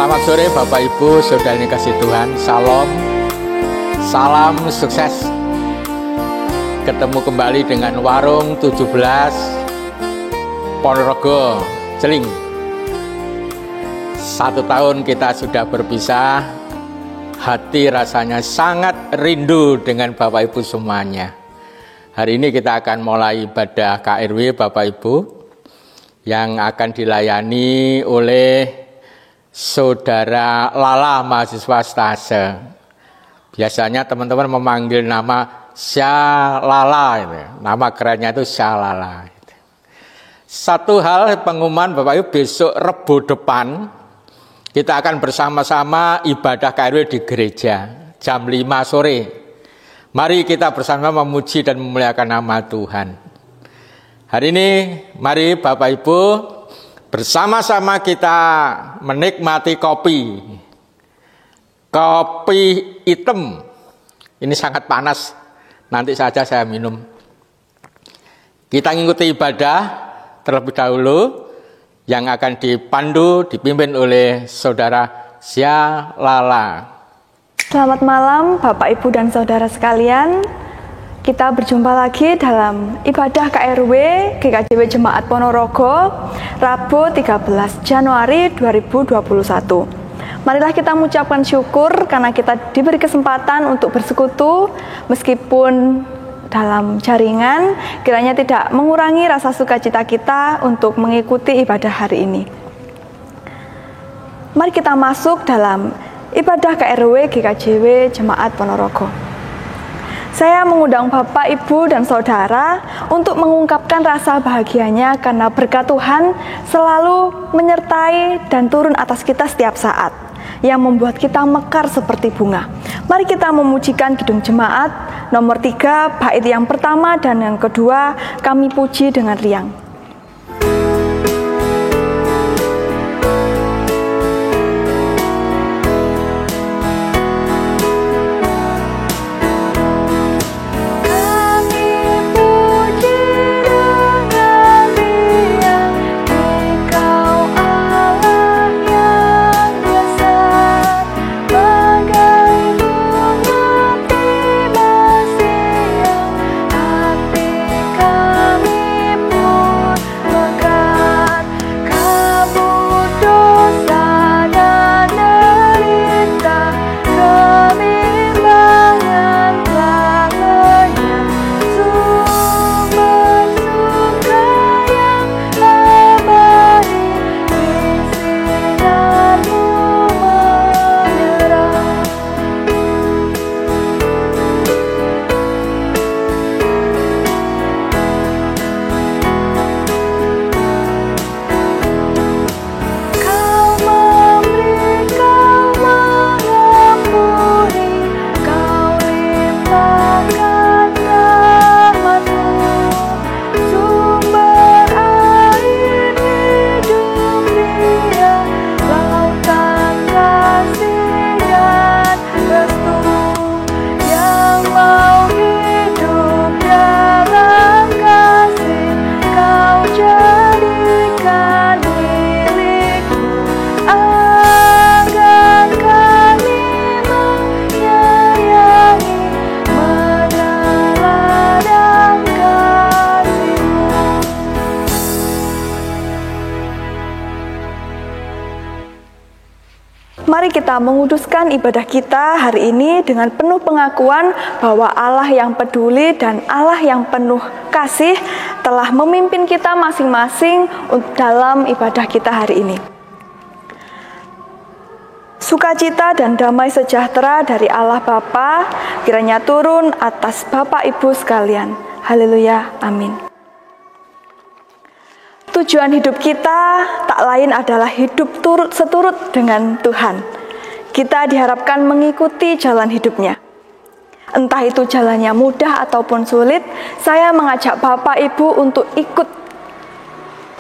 Selamat sore Bapak Ibu, Saudara yang kasih Tuhan. Salam, salam sukses. Ketemu kembali dengan Warung 17 Ponorogo, Celing. 1 tahun kita sudah berpisah. Hati rasanya sangat rindu dengan Bapak Ibu semuanya. Hari ini kita akan mulai ibadah KRW Bapak Ibu yang akan dilayani oleh Saudara Lala, mahasiswa stase. Biasanya teman-teman memanggil nama Syalala, nama kerennya itu Syalala. Satu hal pengumuman Bapak Ibu, besok Rebo depan kita akan bersama-sama ibadah KRW di gereja jam 5 sore. Mari kita bersama memuji dan memuliakan nama Tuhan. Hari ini mari Bapak Ibu bersama-sama kita menikmati kopi hitam. Ini sangat panas, nanti saja saya minum. Kita mengikuti ibadah terlebih dahulu yang akan dipimpin oleh Saudara Syalala. Selamat malam Bapak Ibu dan Saudara sekalian. Kita berjumpa lagi dalam ibadah KRW GKJW Jemaat Ponorogo Rabu 13 Januari 2021. Marilah kita mengucapkan syukur karena kita diberi kesempatan untuk bersekutu meskipun dalam jaringan, kiranya tidak mengurangi rasa sukacita kita untuk mengikuti ibadah hari ini. Mari kita masuk dalam ibadah KRW GKJW Jemaat Ponorogo. Saya mengundang Bapak, Ibu, dan Saudara untuk mengungkapkan rasa bahagianya karena berkat Tuhan selalu menyertai dan turun atas kita setiap saat, yang membuat kita mekar seperti bunga. Mari kita memujikan Kidung Jemaat nomor 3, bait yang pertama dan yang kedua, kami puji dengan riang. Mari kita menguduskan ibadah kita hari ini dengan penuh pengakuan bahwa Allah yang peduli dan Allah yang penuh kasih telah memimpin kita masing-masing dalam ibadah kita hari ini. Sukacita dan damai sejahtera dari Allah Bapa kiranya turun atas Bapak Ibu sekalian. Haleluya, amin. Tujuan hidup kita tak lain adalah hidup seturut dengan Tuhan. Kita diharapkan mengikuti jalan hidupnya. Entah itu jalannya mudah ataupun sulit, saya mengajak Bapak Ibu untuk ikut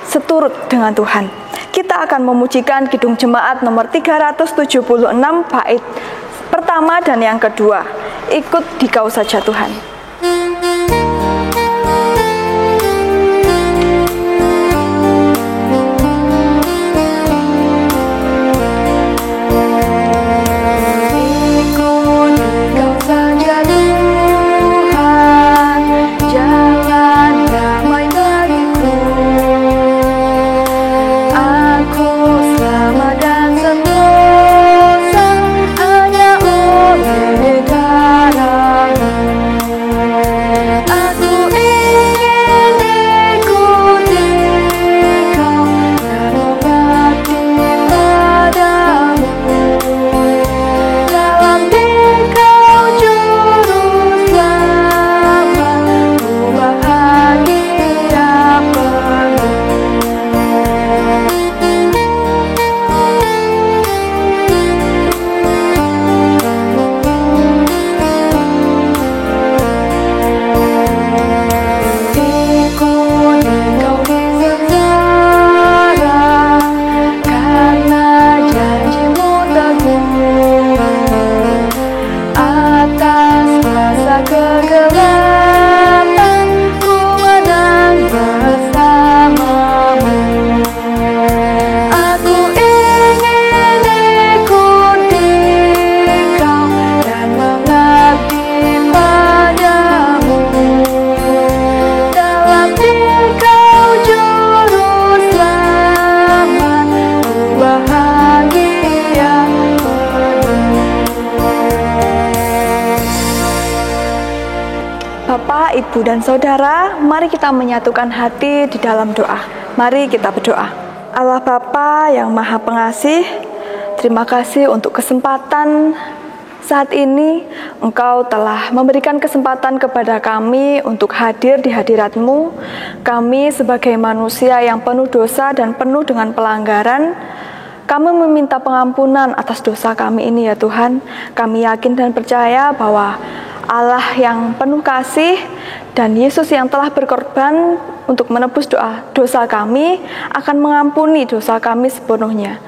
seturut dengan Tuhan. Kita akan memujikan Kidung Jemaat nomor 376 bait pertama dan yang kedua. Ikut Dikau saja Tuhan. Bapak, Ibu, dan Saudara, mari kita menyatukan hati di dalam doa. Mari kita berdoa. Allah Bapa yang Maha Pengasih, terima kasih untuk kesempatan saat ini. Engkau telah memberikan kesempatan kepada kami untuk hadir di hadirat-Mu. Kami sebagai manusia yang penuh dosa dan penuh dengan pelanggaran, kami meminta pengampunan atas dosa kami ini ya Tuhan. Kami yakin dan percaya bahwa Allah yang penuh kasih dan Yesus yang telah berkorban untuk menebus dosa kami akan mengampuni dosa kami sepenuhnya.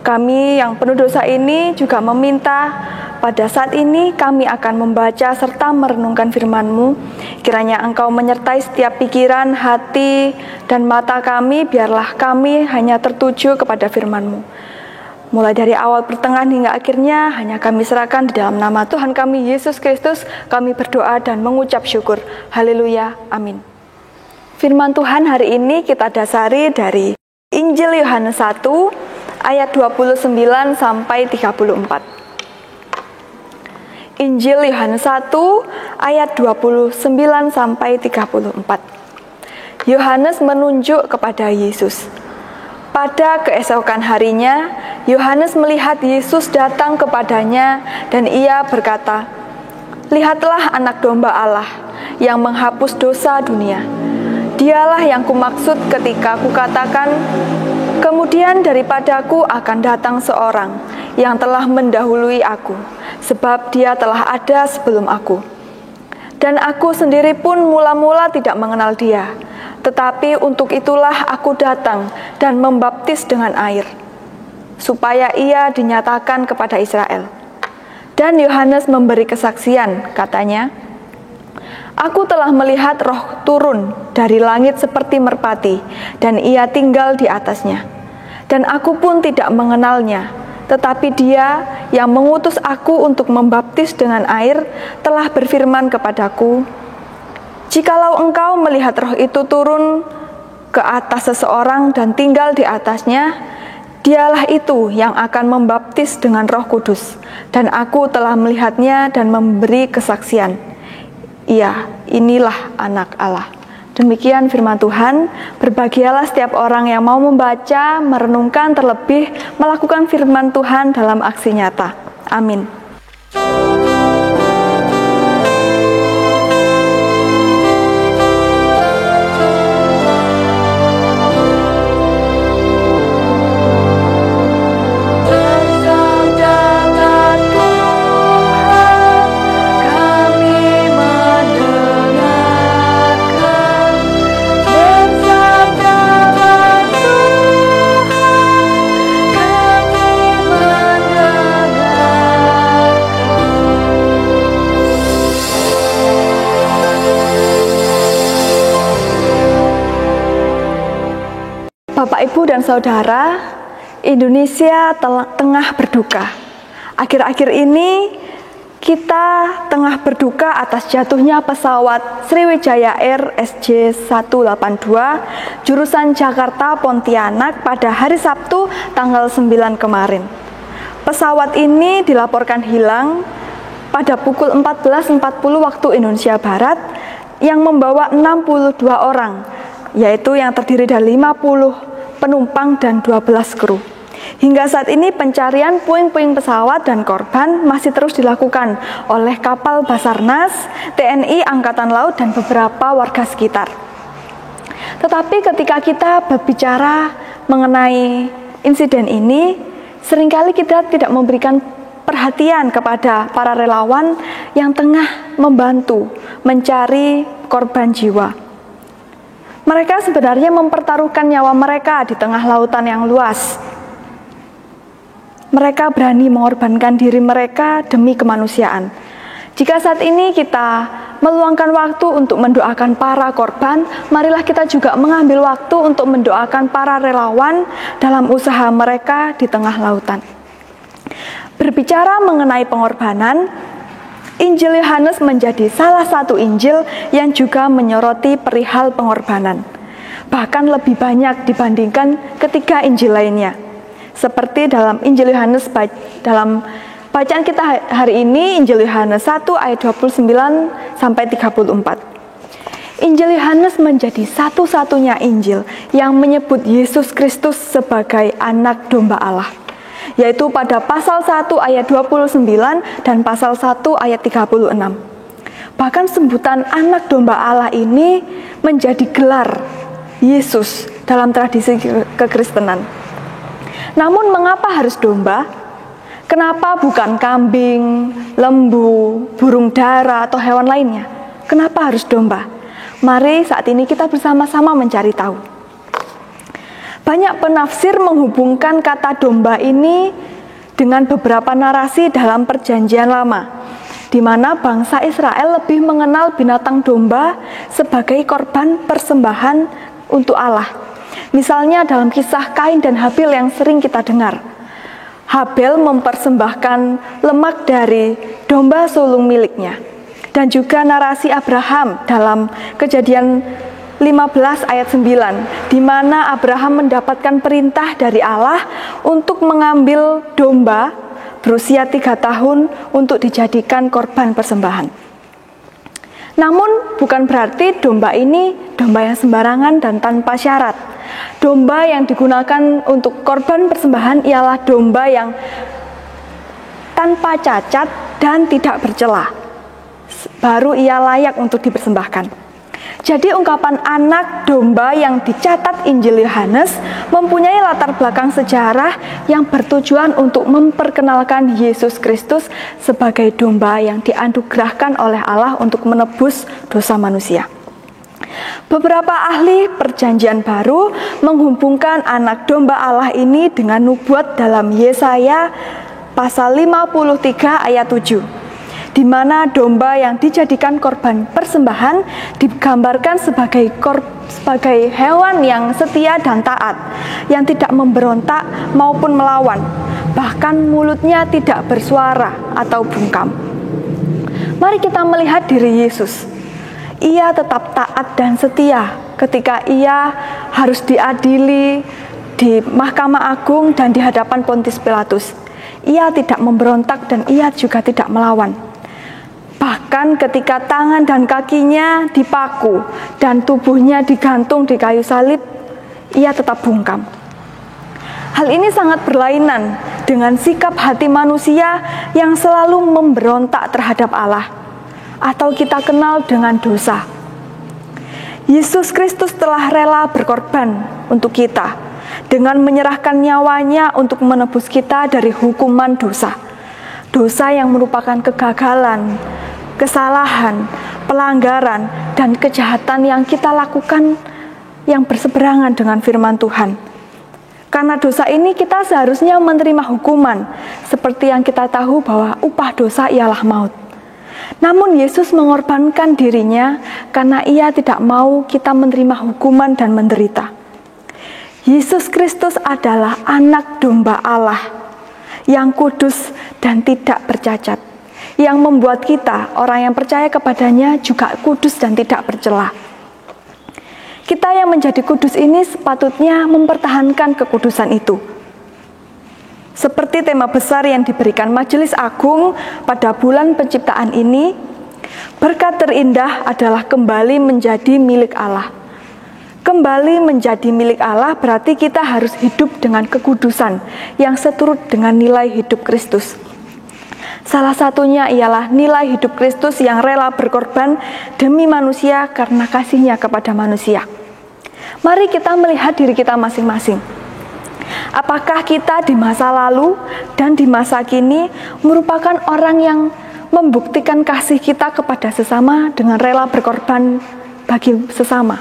Kami yang penuh dosa ini juga meminta pada saat ini kami akan membaca serta merenungkan firman-Mu. Kiranya Engkau menyertai setiap pikiran, hati, dan mata kami, biarlah kami hanya tertuju kepada firman-Mu. Mulai dari awal, pertengahan, hingga akhirnya, hanya kami serahkan di dalam nama Tuhan kami, Yesus Kristus, kami berdoa dan mengucap syukur. Haleluya, amin. Firman Tuhan hari ini kita dasari dari Injil Yohanes 1, ayat 29 sampai 34. Injil Yohanes 1, ayat 29 sampai 34. Yohanes menunjuk kepada Yesus. Pada keesokan harinya, Yohanes melihat Yesus datang kepadanya dan ia berkata, "Lihatlah anak domba Allah yang menghapus dosa dunia. Dialah yang kumaksud ketika kukatakan, kemudian daripadaku akan datang seorang yang telah mendahului aku, sebab dia telah ada sebelum aku. Dan aku sendiri pun mula-mula tidak mengenal dia. Tetapi untuk itulah aku datang dan membaptis dengan air, supaya ia dinyatakan kepada Israel." Dan Yohanes memberi kesaksian, katanya, "Aku telah melihat Roh turun dari langit seperti merpati, dan ia tinggal di atasnya. Dan aku pun tidak mengenalnya, tetapi dia yang mengutus aku untuk membaptis dengan air telah berfirman kepadaku, jikalau engkau melihat Roh itu turun ke atas seseorang dan tinggal di atasnya, dialah itu yang akan membaptis dengan Roh Kudus. Dan aku telah melihatnya dan memberi kesaksian. Iya, inilah anak Allah." Demikian firman Tuhan. Berbahagialah setiap orang yang mau membaca, merenungkan, terlebih melakukan firman Tuhan dalam aksi nyata. Amin. Bapak, Ibu, dan Saudara, Indonesia tengah berduka. Akhir-akhir ini kita tengah berduka atas jatuhnya pesawat Sriwijaya Air SJ182 jurusan Jakarta Pontianak pada hari Sabtu tanggal 9 kemarin. Pesawat ini dilaporkan hilang pada pukul 14.40 waktu Indonesia Barat yang membawa 62 orang, yaitu yang terdiri dari 50 penumpang dan 12 kru. Hingga saat ini pencarian puing-puing pesawat dan korban masih terus dilakukan oleh kapal Basarnas, TNI, Angkatan Laut, dan beberapa warga sekitar. Tetapi ketika kita berbicara mengenai insiden ini, seringkali kita tidak memberikan perhatian kepada para relawan yang tengah membantu mencari korban jiwa. Mereka sebenarnya mempertaruhkan nyawa mereka di tengah lautan yang luas. Mereka berani mengorbankan diri mereka demi kemanusiaan. Jika saat ini kita meluangkan waktu untuk mendoakan para korban, marilah kita juga mengambil waktu untuk mendoakan para relawan dalam usaha mereka di tengah lautan. Berbicara mengenai pengorbanan, Injil Yohanes menjadi salah satu Injil yang juga menyoroti perihal pengorbanan. Bahkan lebih banyak dibandingkan ketiga Injil lainnya. Seperti dalam Injil Yohanes dalam Bacaan kita hari ini Injil Yohanes 1 ayat 29 sampai 34. Injil Yohanes menjadi satu-satunya Injil yang menyebut Yesus Kristus sebagai anak domba Allah, yaitu pada pasal 1 ayat 29 dan pasal 1 ayat 36. Bahkan sebutan anak domba Allah ini menjadi gelar Yesus dalam tradisi kekristenan. Namun mengapa harus domba? Kenapa bukan kambing, lembu, burung dara, atau hewan lainnya? Kenapa harus domba? Mari saat ini kita bersama-sama mencari tahu. Banyak penafsir menghubungkan kata domba ini dengan beberapa narasi dalam Perjanjian Lama, di mana bangsa Israel lebih mengenal binatang domba sebagai korban persembahan untuk Allah. Misalnya dalam kisah Kain dan Habil yang sering kita dengar. Habel mempersembahkan lemak dari domba sulung miliknya. Dan juga narasi Abraham dalam Kejadian 15 ayat 9, di mana Abraham mendapatkan perintah dari Allah untuk mengambil domba berusia 3 tahun untuk dijadikan korban persembahan. Namun bukan berarti domba ini domba yang sembarangan dan tanpa syarat. Domba yang digunakan untuk korban persembahan ialah domba yang tanpa cacat dan tidak bercela. Baru ia layak untuk dipersembahkan. Jadi ungkapan anak domba yang dicatat Injil Yohanes mempunyai latar belakang sejarah yang bertujuan untuk memperkenalkan Yesus Kristus sebagai domba yang dianugerahkan oleh Allah untuk menebus dosa manusia. Beberapa ahli Perjanjian Baru menghubungkan anak domba Allah ini dengan nubuat dalam Yesaya pasal 53 ayat 7, di mana domba yang dijadikan korban persembahan digambarkan sebagai hewan yang setia dan taat, yang tidak memberontak maupun melawan, bahkan mulutnya tidak bersuara atau bungkam. Mari kita melihat diri Yesus. Ia tetap taat dan setia ketika ia harus diadili di Mahkamah Agung dan di hadapan Pontius Pilatus. Ia tidak memberontak dan ia juga tidak melawan. Bahkan ketika tangan dan kakinya dipaku dan tubuhnya digantung di kayu salib, ia tetap bungkam. Hal ini sangat berlainan dengan sikap hati manusia yang selalu memberontak terhadap Allah, atau kita kenal dengan dosa. Yesus Kristus telah rela berkorban untuk kita dengan menyerahkan nyawanya untuk menebus kita dari hukuman dosa. Dosa yang merupakan kegagalan, kesalahan, pelanggaran, dan kejahatan yang kita lakukan yang berseberangan dengan firman Tuhan. Karena dosa ini kita seharusnya menerima hukuman, seperti yang kita tahu bahwa upah dosa ialah maut. Namun Yesus mengorbankan dirinya karena ia tidak mau kita menerima hukuman dan menderita. Yesus Kristus adalah anak domba Allah yang kudus dan tidak bercacat, yang membuat kita, orang yang percaya kepadanya, juga kudus dan tidak bercela. Kita yang menjadi kudus ini sepatutnya mempertahankan kekudusan itu. Seperti tema besar yang diberikan Majelis Agung pada bulan penciptaan ini, berkat terindah adalah kembali menjadi milik Allah. Kembali menjadi milik Allah berarti kita harus hidup dengan kekudusan yang seturut dengan nilai hidup Kristus. Salah satunya ialah nilai hidup Kristus yang rela berkorban demi manusia karena kasih-Nya kepada manusia. Mari kita melihat diri kita masing-masing. Apakah kita di masa lalu dan di masa kini merupakan orang yang membuktikan kasih kita kepada sesama dengan rela berkorban bagi sesama?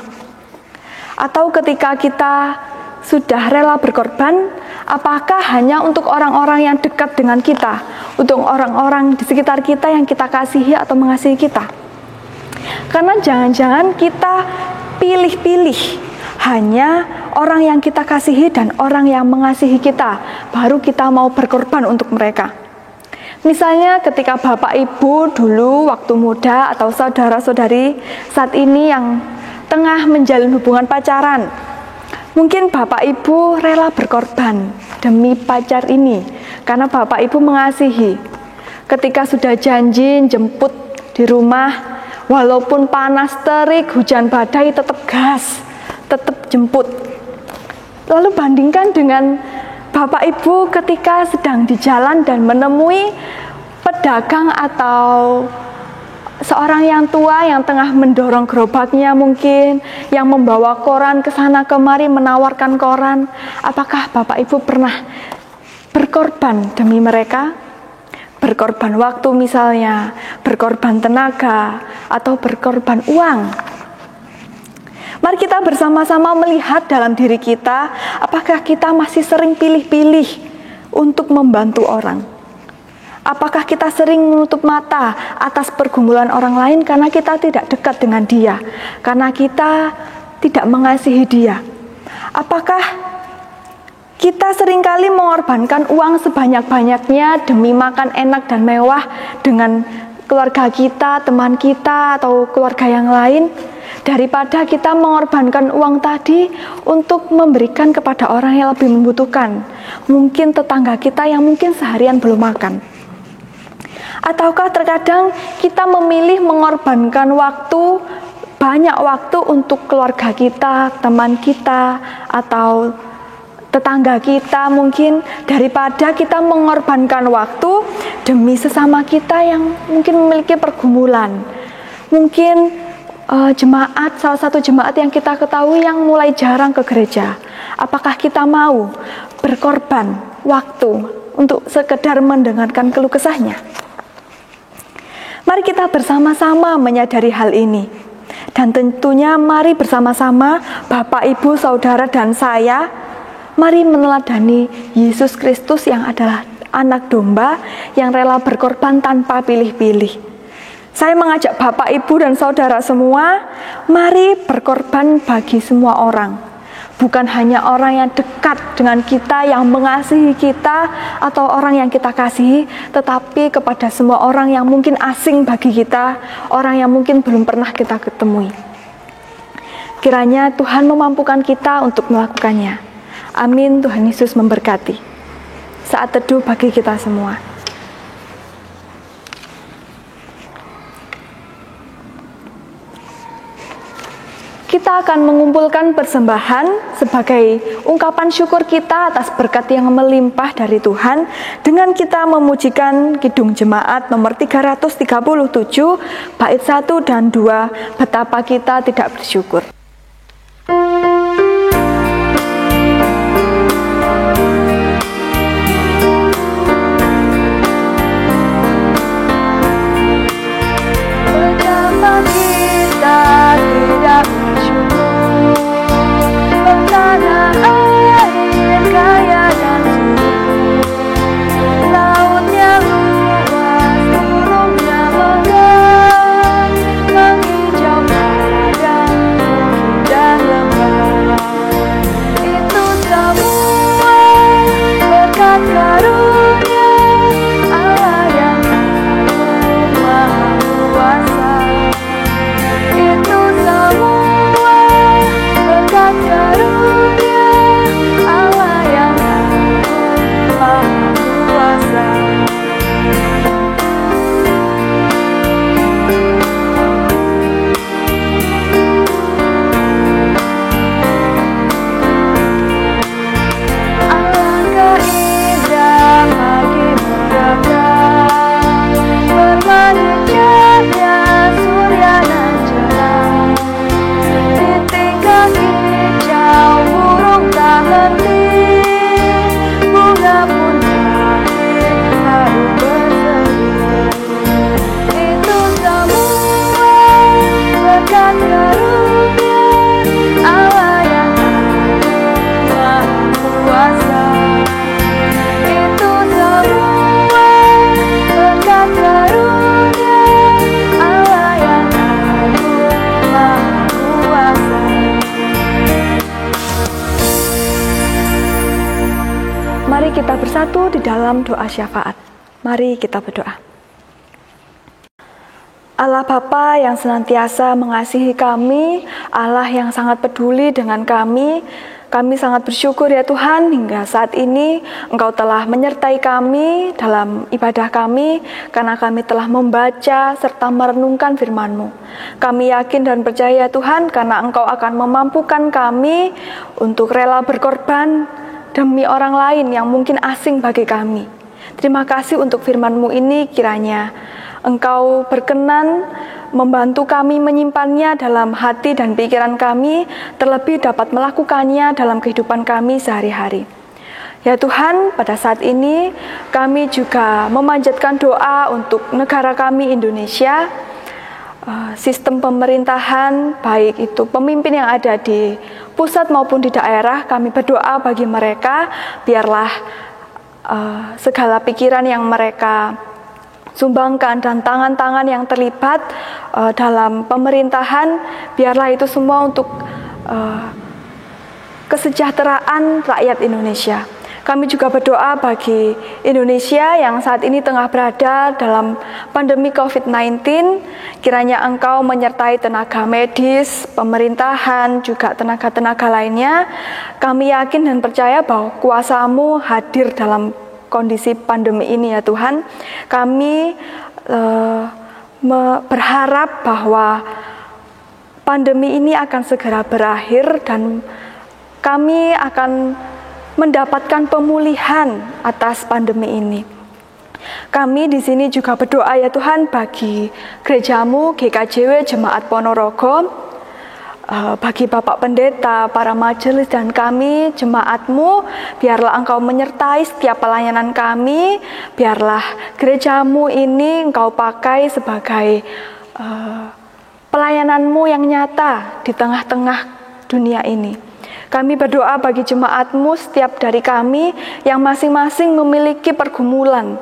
Atau ketika kita sudah rela berkorban, apakah hanya untuk orang-orang yang dekat dengan kita, untuk orang-orang di sekitar kita yang kita kasihi atau mengasihi kita? Karena jangan-jangan kita pilih-pilih hanya orang yang kita kasihi dan orang yang mengasihi kita, baru kita mau berkorban untuk mereka. Misalnya ketika Bapak Ibu dulu waktu muda atau saudara-saudari saat ini yang tengah menjalin hubungan pacaran, mungkin Bapak Ibu rela berkorban demi pacar ini karena Bapak Ibu mengasihi Ketika sudah janji jemput di rumah, walaupun panas terik, hujan badai, tetap gas, tetap jemput. Lalu bandingkan dengan Bapak Ibu ketika sedang di jalan dan menemui pedagang atau seorang yang tua yang tengah mendorong gerobaknya mungkin, yang membawa koran ke sana kemari menawarkan koran. Apakah Bapak Ibu pernah berkorban demi mereka? Berkorban waktu misalnya, berkorban tenaga, atau berkorban uang. Mari kita bersama-sama melihat dalam diri kita, apakah kita masih sering pilih-pilih untuk membantu orang? Apakah kita sering menutup mata atas pergumulan orang lain karena kita tidak dekat dengan dia, karena kita tidak mengasihi dia? Apakah kita seringkali mengorbankan uang sebanyak-banyaknya demi makan enak dan mewah dengan keluarga kita, teman kita, atau keluarga yang lain, daripada kita mengorbankan uang tadi untuk memberikan kepada orang yang lebih membutuhkan, mungkin tetangga kita yang mungkin seharian belum makan. Ataukah terkadang kita memilih mengorbankan waktu, banyak waktu untuk keluarga kita, teman kita, atau tetangga kita mungkin, daripada kita mengorbankan waktu demi sesama kita yang mungkin memiliki pergumulan. Mungkin jemaat, salah satu jemaat yang kita ketahui yang mulai jarang ke gereja. Apakah kita mau berkorban waktu untuk sekedar mendengarkan keluh kesahnya? Mari kita bersama-sama menyadari hal ini. Dan tentunya mari bersama-sama Bapak, Ibu, Saudara, dan saya, mari meneladani Yesus Kristus yang adalah anak domba yang rela berkorban tanpa pilih-pilih. Saya mengajak Bapak, Ibu, dan Saudara semua, mari berkorban bagi semua orang. Bukan hanya orang yang dekat dengan kita, yang mengasihi kita, atau orang yang kita kasihi, tetapi kepada semua orang yang mungkin asing bagi kita, orang yang mungkin belum pernah kita ketemui. Kiranya Tuhan memampukan kita untuk melakukannya. Amin. Tuhan Yesus memberkati. Saat teduh bagi kita semua. Kita akan mengumpulkan persembahan sebagai ungkapan syukur kita atas berkat yang melimpah dari Tuhan dengan kita memujikan Kidung Jemaat nomor 337 bait 1 dan 2, betapa kita tidak bersyukur. Kita bersatu di dalam doa syafaat. Mari kita berdoa. Allah Bapa yang senantiasa mengasihi kami, Allah yang sangat peduli dengan kami, Kami sangat bersyukur ya Tuhan, hingga saat ini Engkau telah menyertai kami dalam ibadah kami, karena kami telah membaca serta merenungkan firman-Mu. Kami yakin dan percaya Tuhan, karena Engkau akan memampukan kami untuk rela berkorban demi orang lain yang mungkin asing bagi kami. Terima kasih untuk firman-Mu ini, kiranya Engkau berkenan membantu kami menyimpannya dalam hati dan pikiran kami, terlebih dapat melakukannya dalam kehidupan kami sehari-hari. Ya Tuhan, pada saat ini kami juga memanjatkan doa untuk negara kami Indonesia, sistem pemerintahan, baik itu pemimpin yang ada di pusat maupun di daerah. Kami berdoa bagi mereka, biarlah segala pikiran yang mereka sumbangkan dan tangan-tangan yang terlibat dalam pemerintahan, biarlah itu semua untuk kesejahteraan rakyat Indonesia. Kami juga berdoa bagi Indonesia yang saat ini tengah berada dalam pandemi COVID-19. Kiranya Engkau menyertai tenaga medis, pemerintahan, juga tenaga-tenaga lainnya. Kami yakin dan percaya bahwa kuasa-Mu hadir dalam kondisi pandemi ini ya Tuhan. Kami berharap bahwa pandemi ini akan segera berakhir dan kami akan mendapatkan pemulihan atas pandemi ini. Kami di sini juga berdoa ya Tuhan bagi gereja-Mu GKJW Jemaat Ponorogo, bagi Bapak Pendeta, para majelis dan kami jemaat-Mu, biarlah Engkau menyertai setiap pelayanan kami, biarlah gereja-Mu ini Engkau pakai sebagai pelayanan-Mu yang nyata di tengah-tengah dunia ini. Kami berdoa bagi jemaat-Mu setiap dari kami yang masing-masing memiliki pergumulan,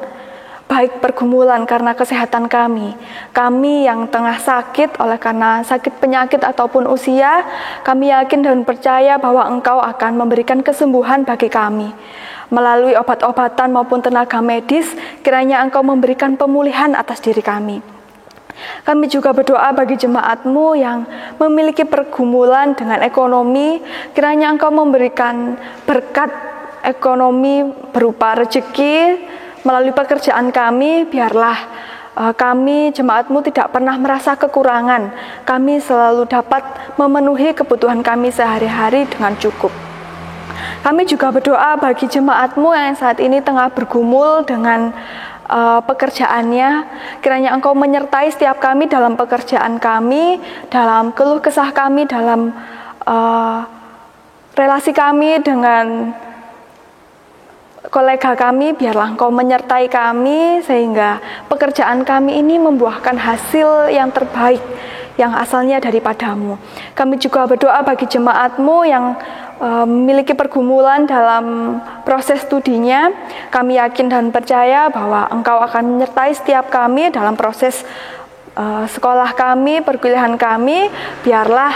baik pergumulan karena kesehatan kami yang tengah sakit oleh karena sakit penyakit ataupun usia. Kami yakin dan percaya bahwa Engkau akan memberikan kesembuhan bagi kami. Melalui obat-obatan maupun tenaga medis, kiranya Engkau memberikan pemulihan atas diri kami. Kami juga berdoa bagi jemaat-Mu yang memiliki pergumulan dengan ekonomi, kiranya Engkau memberikan berkat ekonomi berupa rezeki melalui pekerjaan kami. Biarlah kami jemaat-Mu tidak pernah merasa kekurangan, kami selalu dapat memenuhi kebutuhan kami sehari-hari dengan cukup. Kami juga berdoa bagi jemaat-Mu yang saat ini tengah bergumul dengan pekerjaannya, kiranya Engkau menyertai setiap kami dalam pekerjaan kami, dalam keluh kesah kami, dalam relasi kami dengan kolega kami. Biarlah Engkau menyertai kami sehingga pekerjaan kami ini membuahkan hasil yang terbaik yang asalnya daripada-Mu. Kami juga berdoa bagi jemaat-Mu yang memiliki pergumulan dalam proses studinya. Kami yakin dan percaya bahwa Engkau akan menyertai setiap kami dalam proses sekolah kami, perkuliahan kami. Biarlah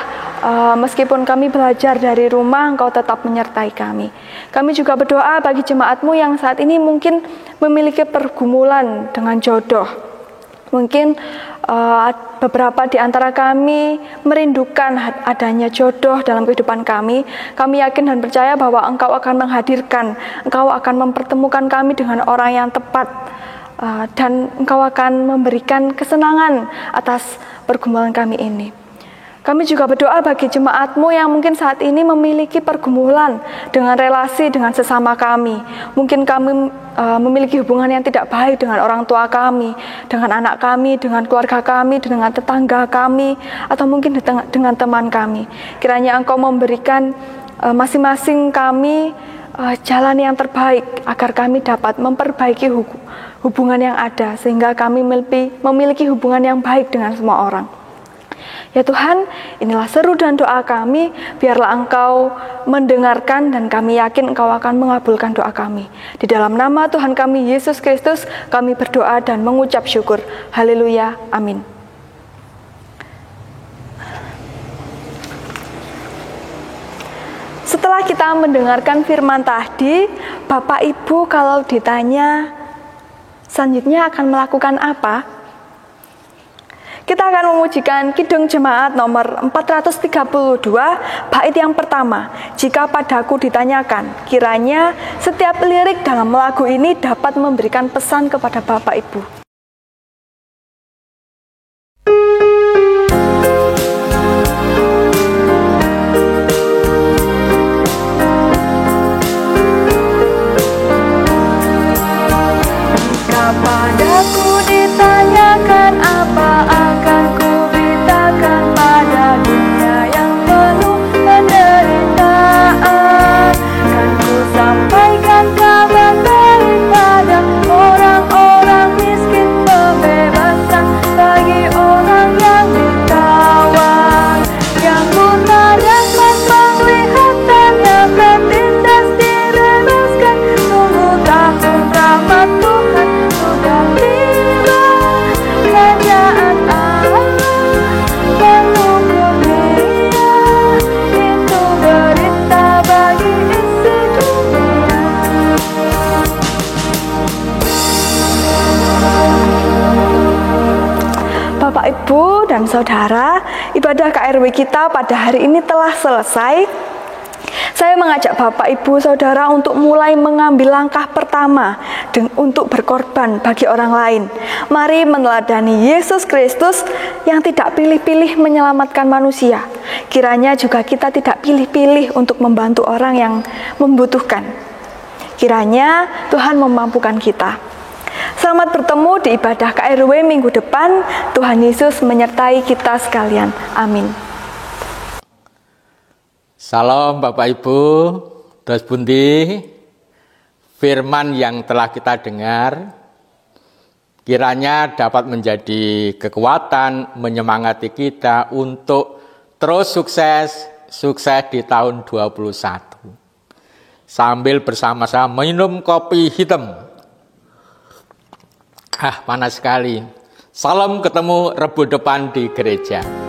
meskipun kami belajar dari rumah, Engkau tetap menyertai kami. Kami juga berdoa bagi jemaat-Mu yang saat ini mungkin memiliki pergumulan dengan jodoh. Mungkin beberapa di antara kami merindukan adanya jodoh dalam kehidupan kami. Kami yakin dan percaya bahwa Engkau akan menghadirkan, Engkau akan mempertemukan kami dengan orang yang tepat, dan Engkau akan memberikan kesenangan atas pergumulan kami ini. Kami juga berdoa bagi jemaat-Mu yang mungkin saat ini memiliki pergumulan dengan relasi dengan sesama kami. Mungkin kami memiliki hubungan yang tidak baik dengan orang tua kami, dengan anak kami, dengan keluarga kami, dengan tetangga kami, atau mungkin dengan teman kami. Kiranya Engkau memberikan masing-masing kami jalan yang terbaik agar kami dapat memperbaiki hubungan yang ada, sehingga kami memiliki hubungan yang baik dengan semua orang. Ya Tuhan, inilah seru dan doa kami, biarlah Engkau mendengarkan dan kami yakin Engkau akan mengabulkan doa kami. Di dalam nama Tuhan kami Yesus Kristus, kami berdoa dan mengucap syukur. Haleluya, amin. Setelah kita mendengarkan firman tadi, Bapak Ibu kalau ditanya selanjutnya akan melakukan apa? Kita akan memujikan Kidung Jemaat nomor 432, bait yang pertama. Jika padaku ditanyakan, kiranya setiap lirik dalam lagu ini dapat memberikan pesan kepada Bapak Ibu. Padaku ditanyakan apa akan ku beritakan pada dunia yang penuh penderitaan. Kan ku sampaikan kabar daripada orang-orang miskin, pembebasan bagi orang yang ditawan. Yang buta dapat penglihatan, yang tertindas dibebaskan. Tunggu tahun rahmat Tuhan sudah tiba, kerajaan Allah penuh kurnia. Itu berita bagi isi dunia. Bapak, Ibu, dan Saudara, ibadah KRW kita pada hari ini telah selesai. Saya mengajak Bapak, Ibu, Saudara untuk mulai mengambil langkah pertama untuk berkorban bagi orang lain. Mari meneladani Yesus Kristus yang tidak pilih-pilih menyelamatkan manusia. Kiranya juga kita tidak pilih-pilih untuk membantu orang yang membutuhkan. Kiranya Tuhan memampukan kita. Selamat bertemu di ibadah KRW minggu depan. Tuhan Yesus menyertai kita sekalian. Amin. Salam Bapak Ibu, dos pundi, firman yang telah kita dengar kiranya dapat menjadi kekuatan menyemangati kita untuk terus sukses di tahun 21. Sambil bersama-sama minum kopi hitam. Panas sekali. Salam ketemu Rebu depan di gereja.